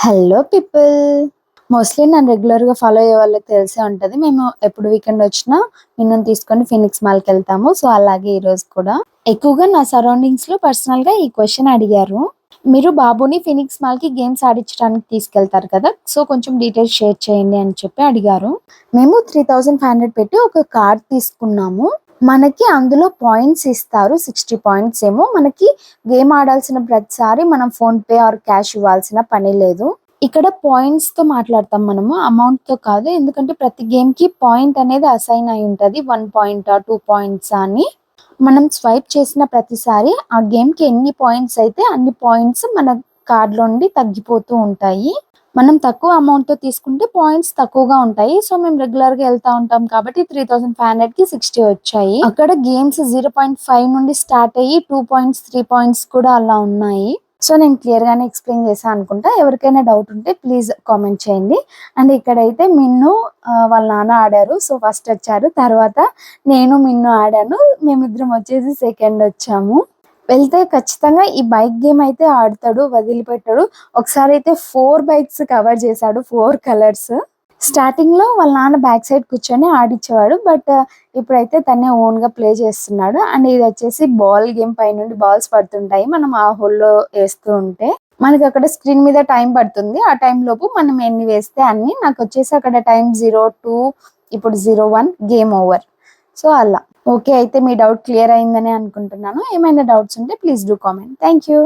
Hello people. Mostly నన్ను రెగ్యులర్గా follow అయ్యే వాళ్ళకి తెలిసే ఉంటుంది. మేము ఎప్పుడు వీకెండ్ వచ్చినా మిన్నను తీసుకొని ఫినిక్స్ మాల్కి వెళ్తాము. సో అలాగే ఈరోజు కూడా ఎక్కువగా నా సరౌండింగ్స్లో పర్సనల్గా ఈ క్వశ్చన్ అడిగారు. మీరు బాబుని ఫినిక్స్ మాల్కి గేమ్స్ ఆడించడానికి తీసుకెళ్తారు కదా, సో కొంచెం డీటెయిల్స్ షేర్ చేయండి అని చెప్పి అడిగారు. మేము 3500 పెట్టి ఒక కార్డ్ తీసుకున్నాము. మనకి అందులో పాయింట్స్ ఇస్తారు. 60 పాయింట్స్ ఏమో. మనకి గేమ్ ఆడాల్సిన ప్రతిసారి మనం ఫోన్ పే ఆర్ క్యాష్ ఇవ్వాల్సిన పని లేదు. ఇక్కడ పాయింట్స్ తో మాట్లాడతాం మనము, అమౌంట్ తో కాదు. ఎందుకంటే ప్రతి గేమ్ కి పాయింట్ అనేది అసైన్ అయి ఉంటది. 1 పాయింట్ 2 పాయింట్స్ అని మనం స్వైప్ చేసిన ప్రతిసారి ఆ గేమ్ కి ఎన్ని పాయింట్స్ అయితే అన్ని పాయింట్స్ మన కార్డ్ లో నుండి తగ్గిపోతూ ఉంటాయి. మనం తక్కువ అమౌంట్ తో తీసుకుంటే పాయింట్స్ తక్కువగా ఉంటాయి. సో మేము రెగ్యులర్ గా వెళ్తా ఉంటాం కాబట్టి 3500 కి 60 వచ్చాయి. అక్కడ గేమ్స్ 0.5 నుండి స్టార్ట్ అయ్యి 2 పాయింట్స్ 3 పాయింట్స్ కూడా అలా ఉన్నాయి. సో నేను క్లియర్ గానే ఎక్స్ప్లెయిన్ చేశాను అనుకుంటా. ఎవరికైనా డౌట్ ఉంటే ప్లీజ్ కామెంట్ చేయండి. అండ్ ఇక్కడైతే మిన్ను వాళ్ళ నాన్న ఆడారు. సో ఫస్ట్ వచ్చారు, తర్వాత నేను మిన్ను ఆడాను. మేమిద్దరం వచ్చేసి సెకండ్ వచ్చాము. వెళ్తే ఖచ్చితంగా ఈ బైక్ గేమ్ అయితే ఆడతాడు, వదిలిపెట్టాడు. ఒకసారి అయితే 4 బైక్స్ కవర్ చేశాడు, 4 కలర్స్. స్టార్టింగ్ లో వాళ్ళ నాన్న బ్యాక్ సైడ్ కూర్చొని ఆడిచ్చేవాడు, బట్ ఇప్పుడైతే తనే ఓన్ గా ప్లే చేస్తున్నాడు. అండ్ ఇది వచ్చేసి బాల్ గేమ్. పై నుండి బాల్స్ పడుతుంటాయి, మనం ఆ హోల్లో వేస్తూ ఉంటే మనకి అక్కడ స్క్రీన్ మీద టైం పడుతుంది. ఆ టైం లోపు మనం ఎన్ని వేస్తే అన్ని. నాకు వచ్చేసి అక్కడ టైం 02, ఇప్పుడు 01, గేమ్ ఓవర్. సో అలా ఓకే. అయితే మీ డౌట్ క్లియర్ అయిందని అనుకుంటున్నాను. ఏమైనా డౌట్స్ ఉంటే please do comment. Thank you.